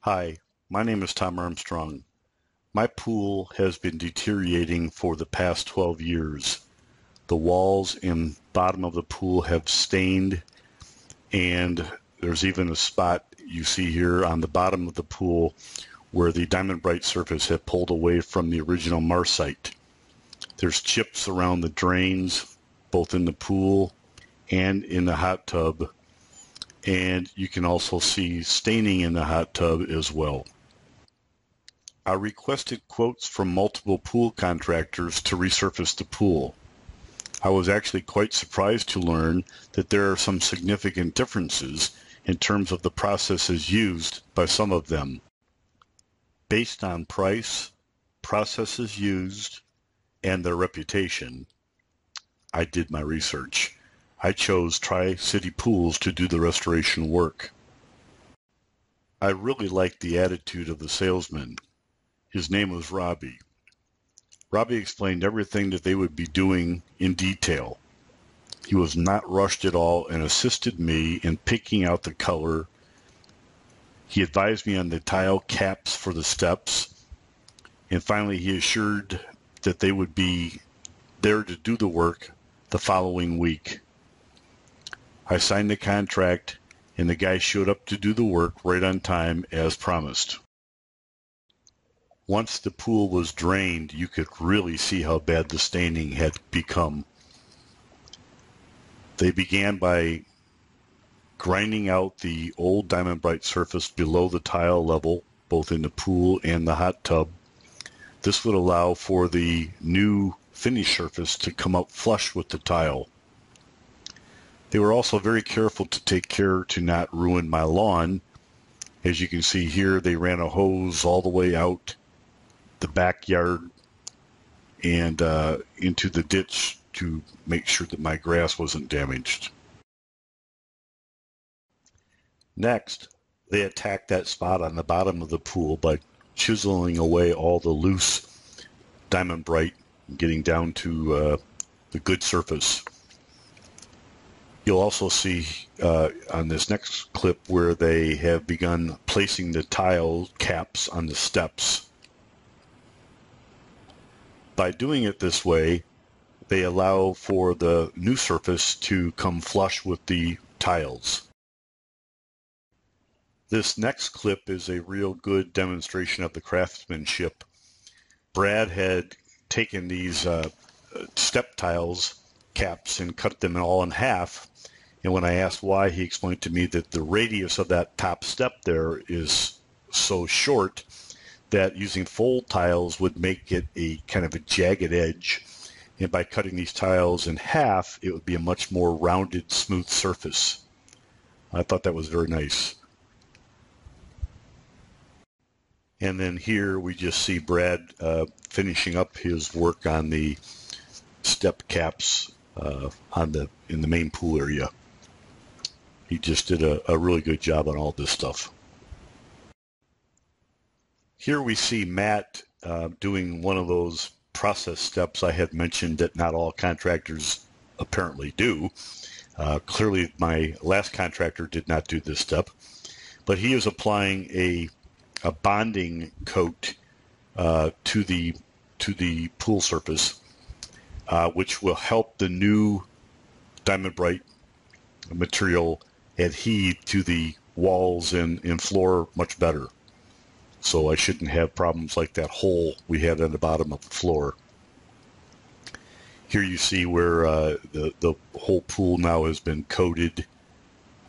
Hi, my name is Tom Armstrong. My pool has been deteriorating for the past 12 years. The walls and bottom of the pool have stained, and there's even a spot you see here on the bottom of the pool where the Diamond Bright surface had pulled away from the original marcite. There's chips around the drains, both in the pool and in the hot tub, and you can also see staining in the hot tub as well. I requested quotes from multiple pool contractors to resurface the pool. I was actually quite surprised to learn that there are some significant differences in terms of the processes used by some of them. Based on price, processes used, and their reputation, I did my research. I chose Tri-City Pools to do the restoration work. I really liked the attitude of the salesman. His name was Robbie. Robbie explained everything that they would be doing in detail. He was not rushed at all and assisted me in picking out the color. He advised me on the tile caps for the steps. And finally, he assured that they would be there to do the work the following week. I signed the contract, and the guy showed up to do the work right on time as promised. Once the pool was drained, you could really see how bad the staining had become. They began by grinding out the old Diamond Bright surface below the tile level, both in the pool and the hot tub. This would allow for the new finish surface to come up flush with the tile. They were also very careful to take care to not ruin my lawn. As you can see here, they ran a hose all the way out the backyard and into the ditch to make sure that my grass wasn't damaged. Next, they attacked that spot on the bottom of the pool by chiseling away all the loose Diamond Bright, getting down to the good surface. You'll also see on this next clip where they have begun placing the tile caps on the steps. By doing it this way, they allow for the new surface to come flush with the tiles. This next clip is a real good demonstration of the craftsmanship. Brad had taken these step tiles caps and cut them all in half, and when I asked why, he explained to me that the radius of that top step there is so short that using fold tiles would make it a kind of a jagged edge, and by cutting these tiles in half, it would be a much more rounded, smooth surface. I thought that was very nice. And then here we just see Brad finishing up his work on the step caps in the main pool area. He just did a really good job on all this stuff. Here we see Matt doing one of those process steps I had mentioned that not all contractors apparently do. Clearly my last contractor did not do this step, but he is applying a bonding coat to the pool surface, which will help the new Diamond Bright material adhere to the walls and floor much better. So I shouldn't have problems like that hole we had on the bottom of the floor. Here you see where the whole pool now has been coated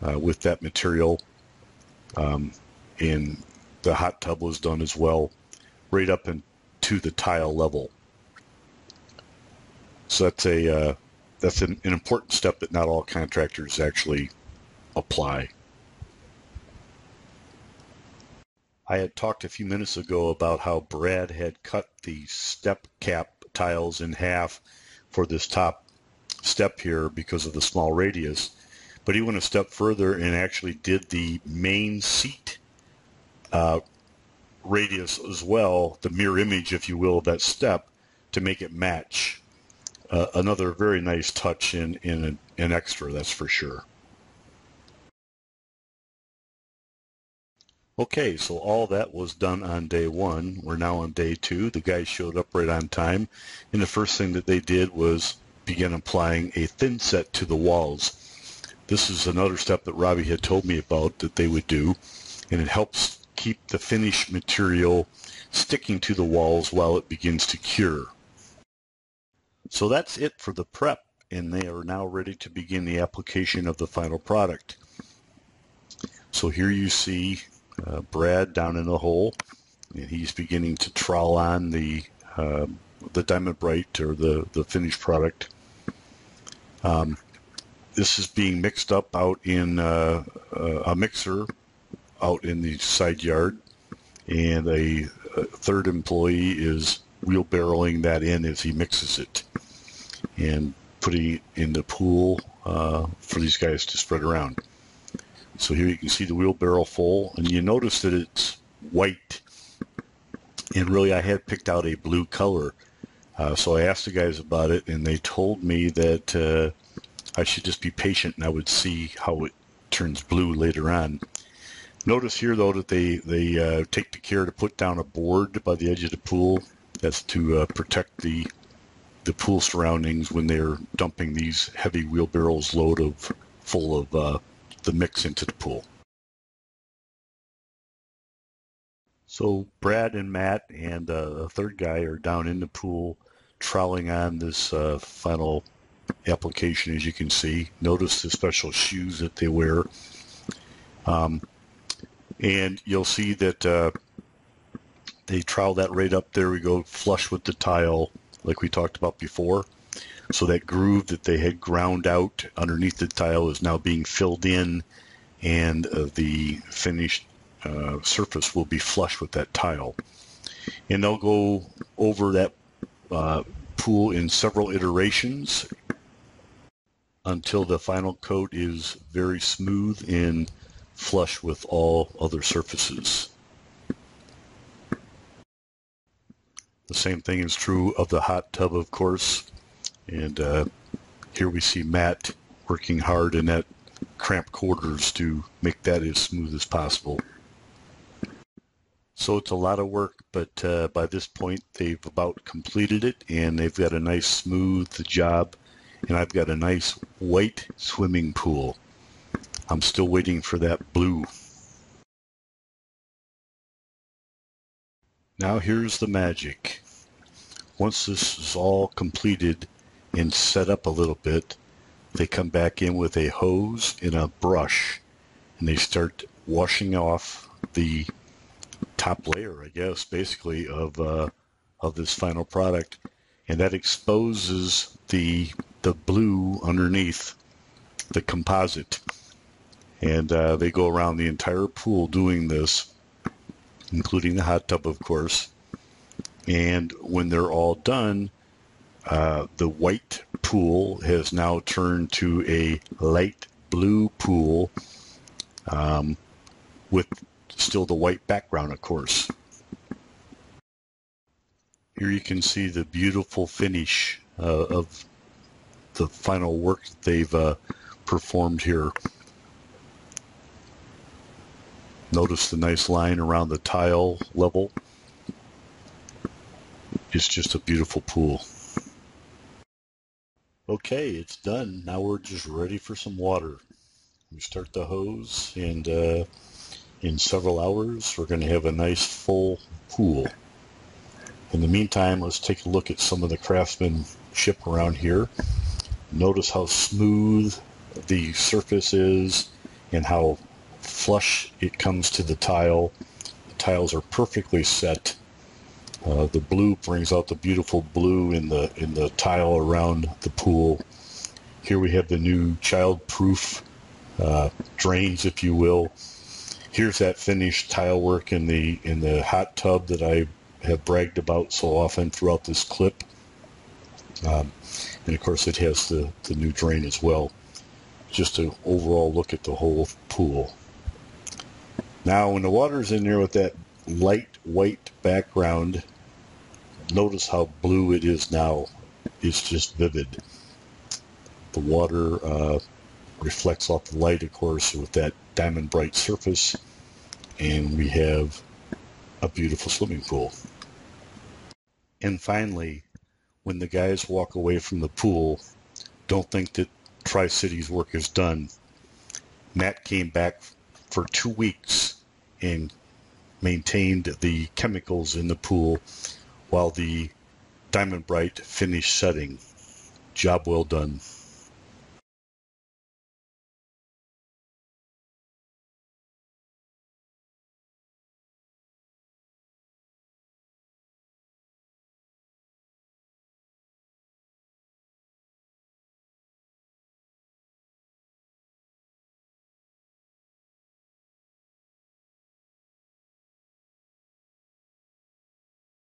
with that material, and the hot tub was done as well, right up into the tile level. So that's an important step that not all contractors actually apply. I had talked a few minutes ago about how Brad had cut the step cap tiles in half for this top step here because of the small radius, but he went a step further and actually did the main seat radius as well, the mirror image, if you will, of that step to make it match. Another very nice touch in an extra, that's for sure. Okay, so all that was done on day one. We're now on day two. The guys showed up right on time, and the first thing that they did was begin applying a thin set to the walls. This is another step that Robbie had told me about that they would do, and it helps keep the finished material sticking to the walls while it begins to cure. So that's it for the prep, and they are now ready to begin the application of the final product. So here you see Brad down in the hole, and he's beginning to trowel on the Diamond Bright, or the finished product. This is being mixed up out in a mixer out in the side yard, and a third employee is wheelbarrowing that in as he mixes it and putting it in the pool for these guys to spread around. So here you can see the wheelbarrow full, and you notice that it's white, and really I had picked out a blue color. So I asked the guys about it, and they told me that I should just be patient and I would see how it turns blue later on. Notice here, though, that they take the care to put down a board by the edge of the pool. That's to protect the pool surroundings when they're dumping these heavy wheelbarrows full of the mix into the pool. So Brad and Matt and a third guy are down in the pool troweling on this final application, as you can see. Notice the special shoes that they wear. And you'll see that they trowel that right up there. We go flush with the tile like we talked about before. So that groove that they had ground out underneath the tile is now being filled in, and the finished surface will be flush with that tile. And they'll go over that pool in several iterations until the final coat is very smooth and flush with all other surfaces. The same thing is true of the hot tub, of course. And here we see Matt working hard in that cramped quarters to make that as smooth as possible. So it's a lot of work, but by this point they've about completed it, and they've got a nice smooth job, and I've got a nice white swimming pool. I'm still waiting for that blue. Now here's the magic. Once this is all completed and set up a little bit, they come back in with a hose and a brush, and they start washing off the top layer, I guess, basically of this final product, and that exposes the blue underneath the composite. And they go around the entire pool doing this, including the hot tub, of course. And when they're all done, the white pool has now turned to a light blue pool with still the white background, of course. Here you can see the beautiful finish of the final work that they've performed here. Notice the nice line around the tile level. It's just a beautiful pool. Okay, it's done. Now we're just ready for some water. We start the hose, and in several hours we're going to have a nice full pool. In the meantime, let's take a look at some of the craftsmanship around here. Notice how smooth the surface is and how flush it comes to the tile. The tiles are perfectly set. The blue brings out the beautiful blue in the tile around the pool. Here we have the new child-proof drains, if you will. Here's that finished tile work in the hot tub that I have bragged about so often throughout this clip. And of course it has the new drain as well. Just an overall look at the whole pool. Now when the water's in there with that light white background, notice how blue it is now. It's just vivid. The water reflects off the light, of course, with that diamond bright surface. and we have a beautiful swimming pool. And finally, when the guys walk away from the pool, don't think that Tri-City's work is done. Matt came back for 2 weeks and maintained the chemicals in the pool while the Diamond Bright finished setting. Job well done.